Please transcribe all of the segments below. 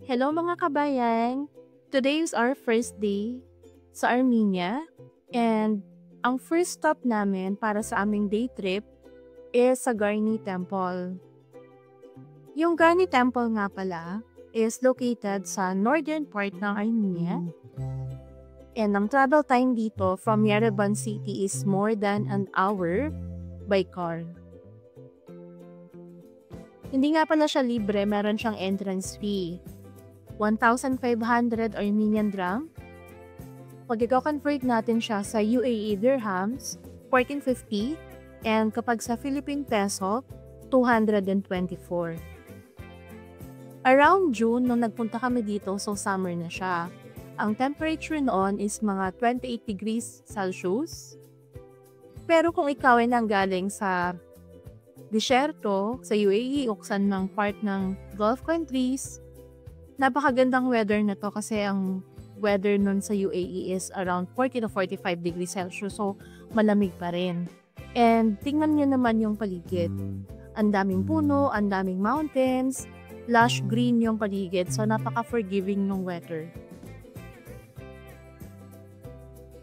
Hello mga kabayan! Today is our first day sa Armenia and ang first stop namin para sa aming day trip is sa Garni Temple. Yung Garni Temple nga pala is located sa northern part ng Armenia and ang travel time dito from Yerevan City is more than an hour by car. Hindi nga pala siya libre, meron siyang entrance fee. 1,500 Armenian dram. Pag i-convert natin siya sa UAE dirhams, 1450. And kapag sa Philippine peso, 224. Around June, nung nagpunta kami dito, so summer na siya. Ang temperature noon is mga 28 degrees Celsius. Pero kung ikaw ay nanggaling sa disyerto, sa UAE o saan mang part ng Gulf countries, napakagandang weather na to kasi ang weather nun sa UAE is around 40 to 45 degrees Celsius, so malamig pa rin. And tingnan nyo naman yung paligid. Ang daming puno, ang daming mountains, lush green yung paligid, so napaka-forgiving ng weather.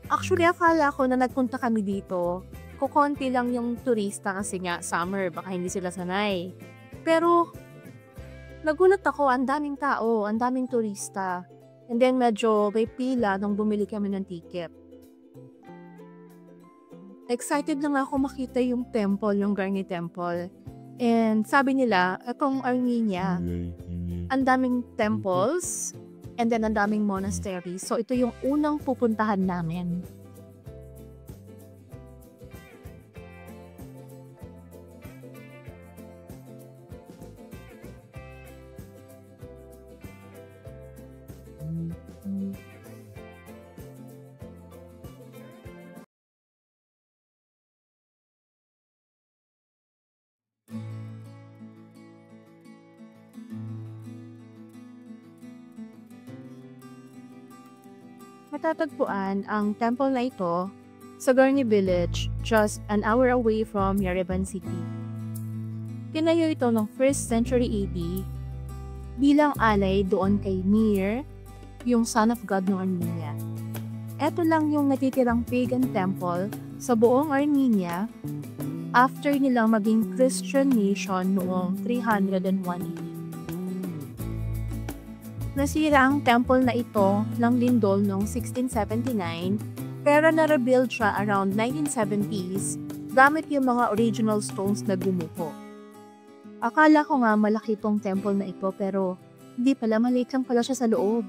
Actually, akala ko na nagpunta kami dito, kukonti lang yung turista kasi nga summer, baka hindi sila sanay. Pero nagulat ako, ang daming tao, ang daming turista. And then medyo may pila nung bumili kami ng ticket. Excited na nga ako makita yung temple, yung Garni Temple. And sabi nila, itong Armenia, ang daming temples, and then ang daming monasteries. So ito yung unang pupuntahan namin. Matatagpuan ang temple na ito sa Garni Village, just an hour away from Yerevan City. Tinayo ito noong 1st century AD bilang alay doon kay Mir, yung son of God ng Armenia. Ito lang yung natitirang pagan temple sa buong Armenia after nilang maging Christian nation noong 301 AD. Nasira ang temple na ito ng lindol noong 1679 pero na-rebuild siya around 1970s gamit yung mga original stones na gumuho. Akala ko nga malaki tong temple na ito pero hindi pala, maliit lang pala siya sa loob.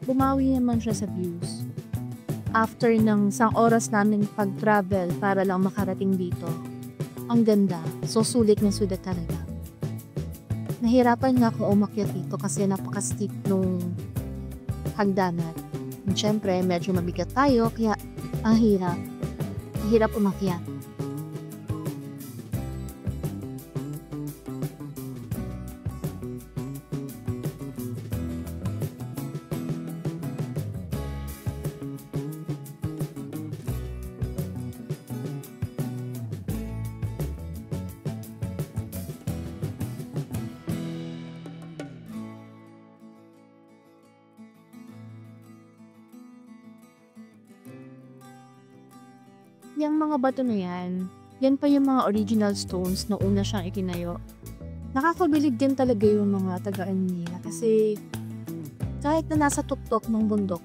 Bumawi naman siya sa views. After ng isang oras namin pag-travel para lang makarating dito, ang ganda, so sulit na sulit talaga. Nahirapan nga ako umakyat dito kasi napaka-steep nung hagdanan. And syempre, medyo mabigat tayo, kaya ang hirap. Hirap umakyat. Yung mga bato na yan pa yung mga original stones na una siyang ikinayo. Nakakabilib din talaga yung mga taga-Armenia kasi kahit na nasa tuktok ng bundok,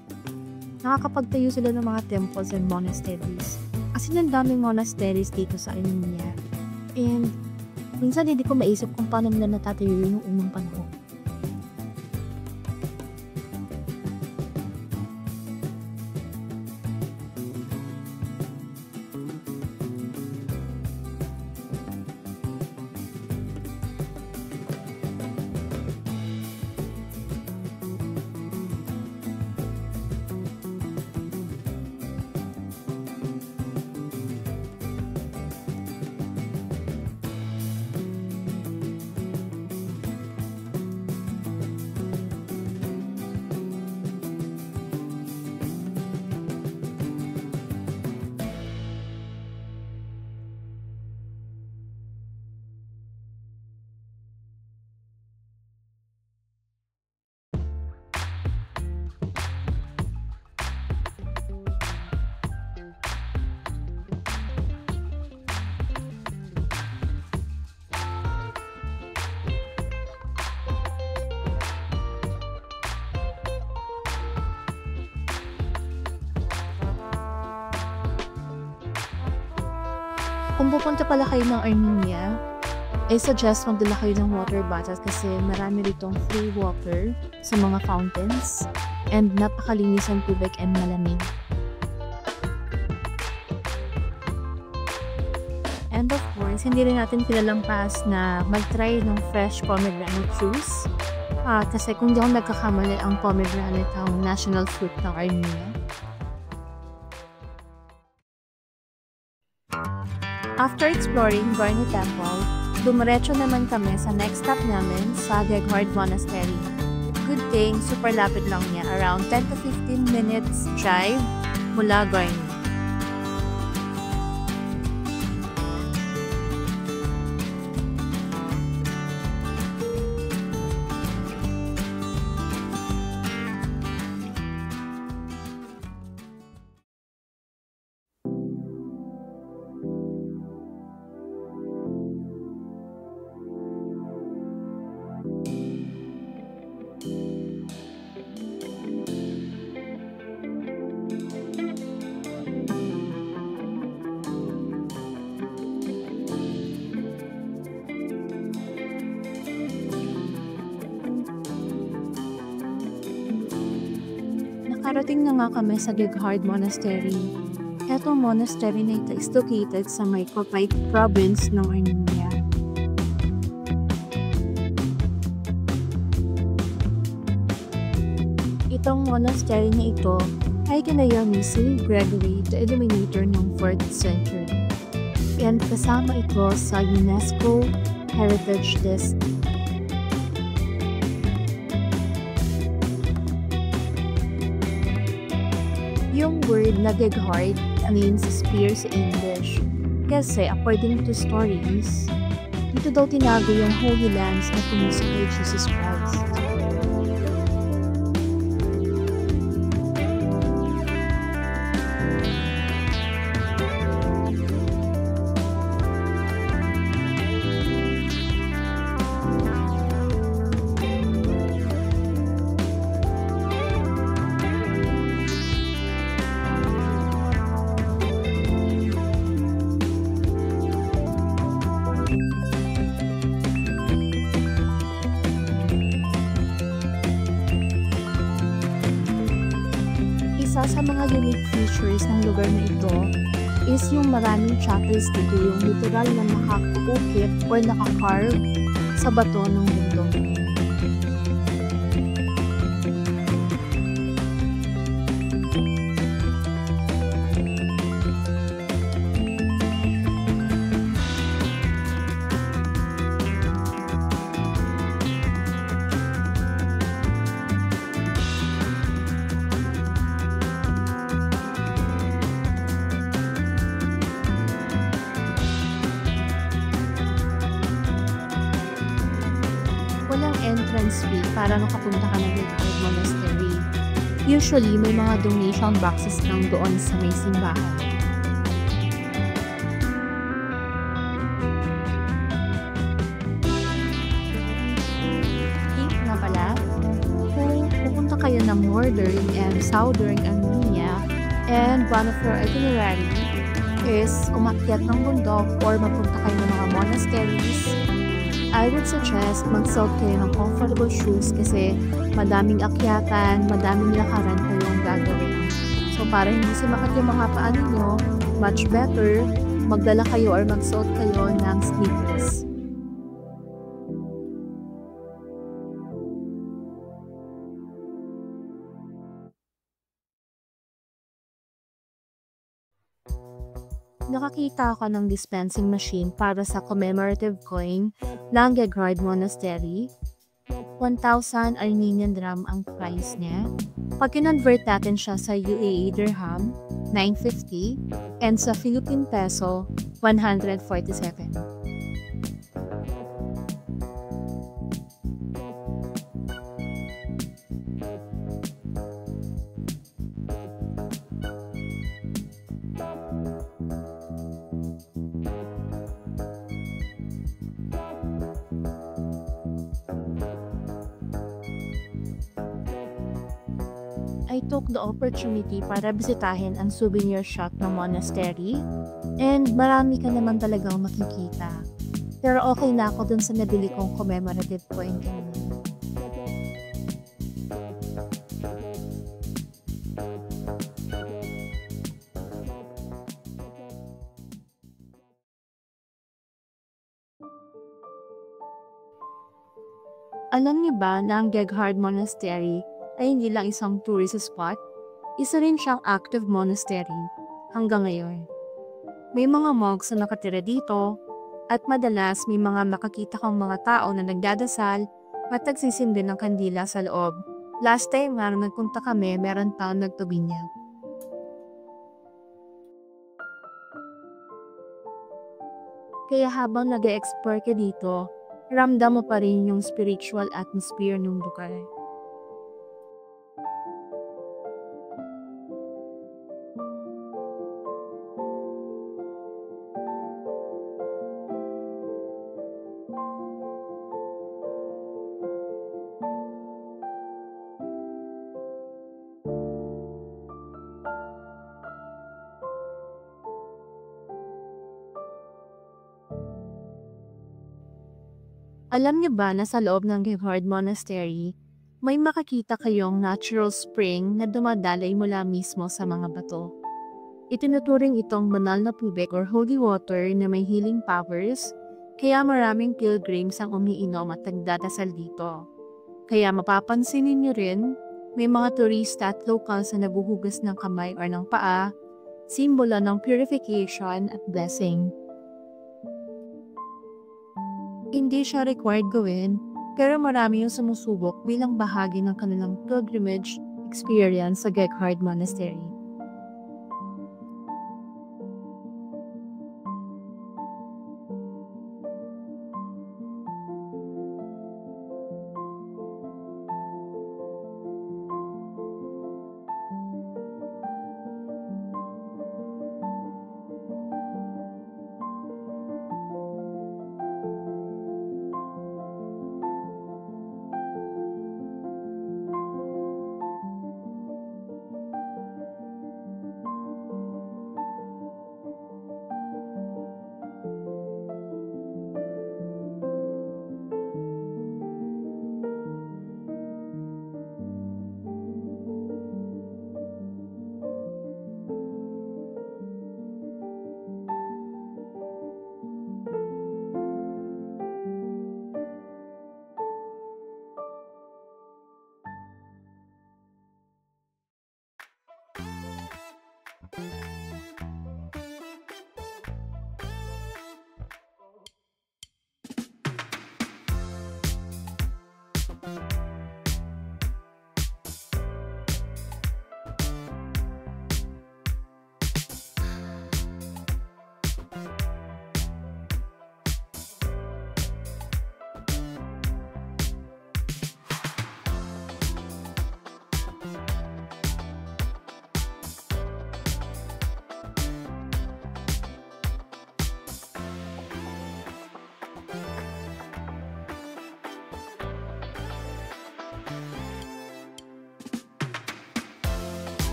nakakapagtayo sila ng mga temples and monasteries. Kasi ang daming monasteries dito sa Armenia. And minsan hindi ko maisip kung paano nila natatayo yung unang panahon. Kung pupunta pala kayo ng Armenia, I suggest magdala kayo ng water bottle kasi marami ditong free water sa mga fountains and napakalinis ang tubig and malamig. And of course, hindi rin natin pinalampas na mag-try ng fresh pomegranate juice. Kasi kung di ako nagkakamali, ang pomegranate ang national fruit ng Armenia. After exploring Varni Temple, dumiretso naman kami sa next stop namin sa Geghard Monastery. Good thing, super lapit lang niya, around 10 to 15 minutes drive mula Varni. Nakarating na nga kami sa Geghard Monastery. Etong monastery na ito is located sa may Kopait province ng Armenia. Itong monastery na ito ay kinayang ni St. Gregory the Illuminator ng 4th century. And kasama ito sa UNESCO Heritage List. Yung word na Geghard means spear sa English. Kasi according to stories, dito daw tinago yung Holy Lands na tumusa kay Jesus Christ. Isa sa mga unique features ng lugar na ito is yung maraming chapels dito, yung literal na nakaukit or nakakarve sa bato ng bundok. Walang entrance fee para makapunta ka ng Geghard Monastery. Usually, may mga donation boxes lang doon sa may simbahan. Tip nga pala, kung pupunta kayo ng Northern and Southern Armenia and one of your itinerary is umakyat ng bundok or mapunta kayo ng mga monasteries, I would suggest mag-suot kayo ng comfortable shoes kasi madaming akyatan, madaming lakaran kayong gagawin. So para hindi sumakit yung mga paa ninyo, much better magdala kayo or mag-suot kayo ng sneakers. Nakakita ako ng dispensing machine para sa commemorative coin ng Geghard Monastery. 1,000 Armenian dram ang price niya. Pag kinonvert natin siya sa UAE dirham, 950, and sa Philippine peso, 147. I took the opportunity para bisitahin ang souvenir shop ng monastery And marami ka naman talagang makikita. Pero okay na ako dun sa nabili kong commemorative coin kanina. Alam niyo ba na ang Geghard Monastery ay hindi lang isang tourist spot? Isa rin siyang active monastery hanggang ngayon. May mga monks na nakatira dito at madalas may mga makakita kang mga tao na nagdadasal at nagsisindi ng kandila sa loob. Last time nga nung nagpunta kami, meron pa nagtubinya. Kaya habang nag-e-explore ka dito, ramdam mo pa rin yung spiritual atmosphere ng lugar. Alam niyo ba na sa loob ng Geghard Monastery, may makakita kayong natural spring na dumadaloy mula mismo sa mga bato. Itinuturing itong banal na tubig or holy water na may healing powers, kaya maraming pilgrims ang umiinom at nagdadasal dito. Kaya mapapansin niyo rin, may mga turista at locals na nabuhugas ng kamay or ng paa, simbolo ng purification at blessing. Hindi siya required gawin, pero marami yung sumusubok bilang bahagi ng kanilang pilgrimage experience sa Geghard Monastery.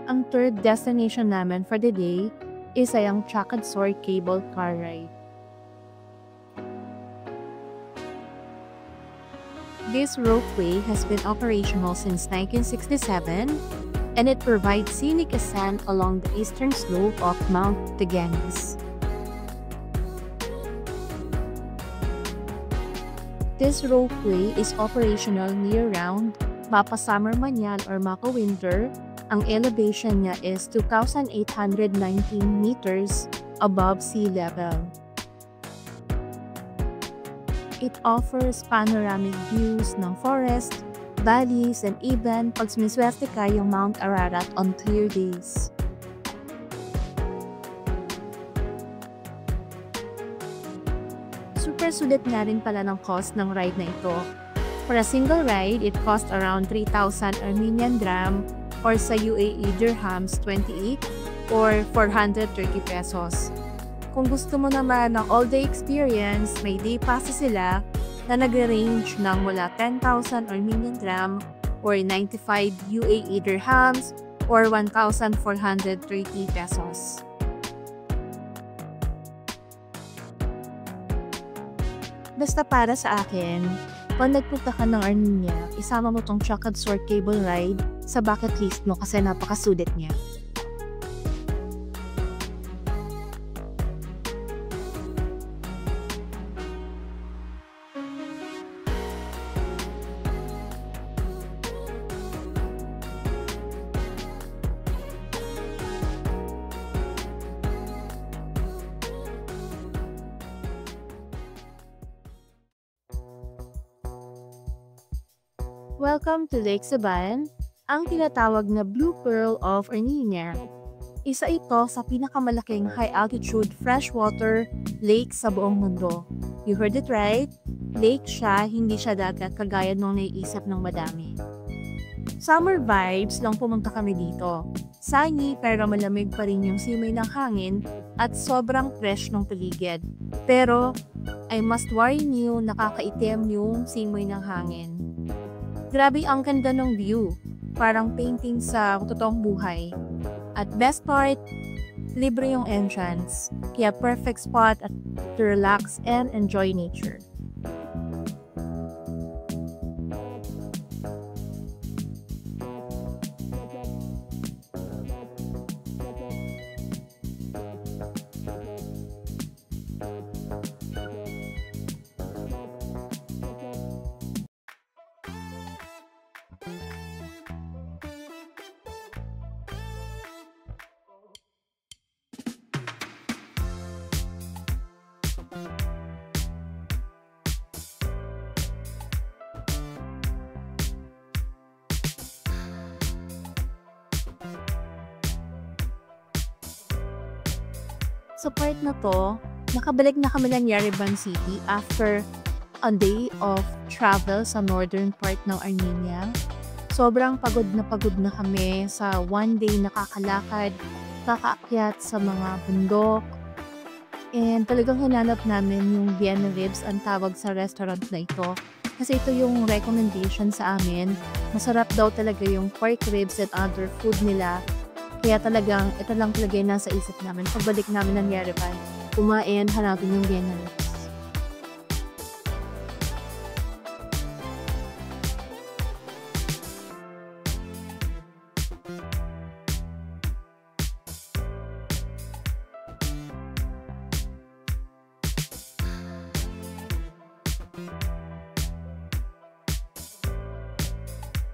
Ang third destination namin for the day is ang Chakad Sor Cable Car Ride. This ropeway has been operational since 1967, and it provides scenic ascent along the eastern slope of Mount Teganis. This ropeway is operational year-round, mapa summer man yan or mapa winter. Ang elevation niya is 2,819 meters above sea level. It offers panoramic views ng forest, valleys, and even pag sumiswerte ka yung Mount Ararat on clear days. Super sulit nga rin pala ng cost ng ride na ito. For a single ride, it cost around 3,000 Armenian dram or sa UAE dirhams 28 or 430 pesos. Kung gusto mo naman ng all-day experience, may day passes sila na nag-range ng mula 10,000 Armenian dram or 95 UAE dirhams or 1,430 pesos. Basta para sa akin, pag nagpunta ka ng Armenia, isama mo tong Chakad Sor Cable Ride sa bucket list mo kasi napakasulit niya. Welcome to Lake Sabayan, ang tinatawag na Blue Pearl of Armenia. Isa ito sa pinakamalaking high-altitude freshwater lake sa buong mundo. You heard it right? Lake siya, hindi siya dagat kagaya nung naiisip ng madami. Summer vibes lang pumunta kami dito. Sunny pero malamig pa rin yung simoy ng hangin at sobrang fresh ng paligid. Pero, I must warn you, nakakaitim yung simoy ng hangin. Grabe ang ganda ng view, parang painting sa totoong buhay. At best part, libre yung entrance, kaya perfect spot to relax and enjoy nature. Sa part na to, nakabalik na kami ng Yerevan City after a day of travel sa northern part ng Armenia. Sobrang pagod na kami sa one day nakakalakad, kakaakyat sa mga bundok. And talagang hinanap namin yung Vienna Ribs ang tawag sa restaurant na ito. Kasi ito yung recommendation sa amin. Masarap daw talaga yung pork ribs and other food nila. Kaya talagang, ito lang talaga yung nasa isip namin. Pagbalik namin ng Yerevan, kumain, hanapin yung Vienna Ribs.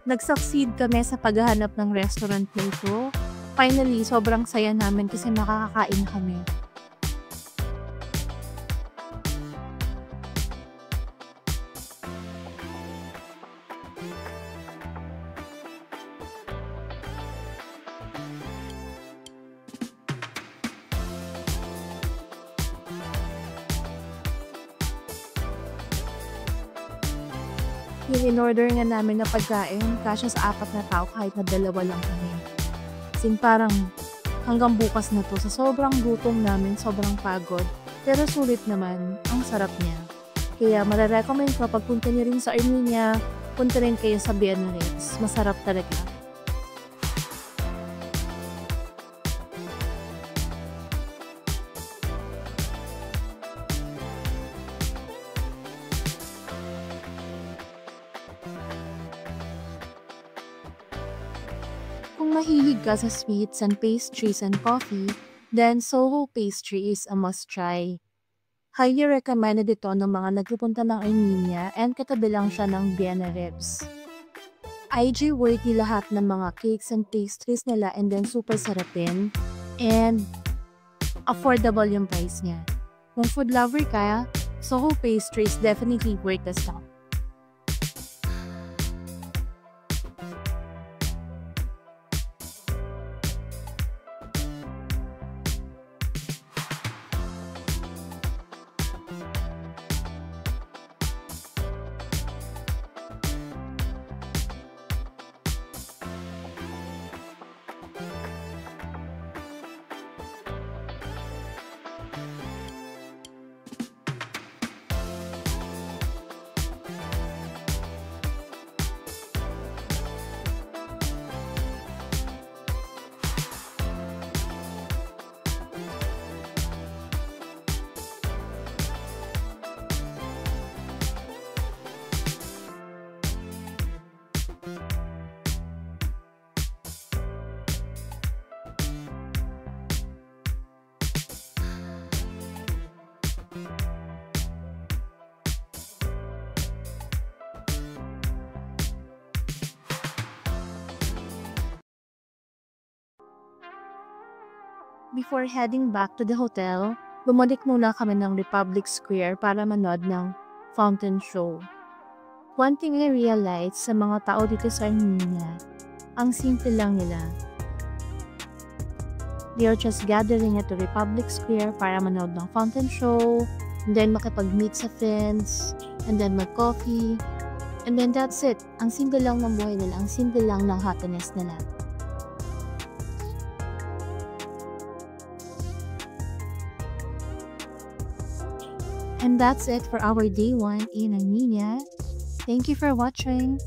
Nag-succeed kami sa paghahanap ng restaurant na ito. Finally, sobrang saya namin kasi makakakain kami. Yung in-order nga namin na pagkain, kasya sa 4 na tao kahit na 2 lang kami. Sin parang hanggang bukas na to, sa sobrang gutom namin, sobrang pagod, pero sulit naman, ang sarap niya. Kaya mararecommend ko pag punta niyo rin sa Armenia, punta rin kayo sa Vienna Ribs, masarap talaga. Kung mahilig ka sa sweets and pastries and coffee, then Soho Pastry is a must-try. Highly recommended ito ng mga nagpupunta ng Armenia and katabi lang siya ng Vienna Ribs. IG worthy lahat ng mga cakes and pastries nila and then super sarapin and affordable yung price niya. Kung food lover ka, Soho Pastry is definitely worth the stop. Before heading back to the hotel, bumalik muna kami ng Republic Square para manood ng fountain show. One thing I realized sa mga tao dito sa Armenia, ang simple lang nila. They are just gathering at the Republic Square para manood ng fountain show, and then makipag-meet sa friends, and then mag-coffee, and then that's it. Ang simple lang ng buhay nila, ang simple lang ng happiness nila. And that's it for our day 1 in Armenia. Thank you for watching.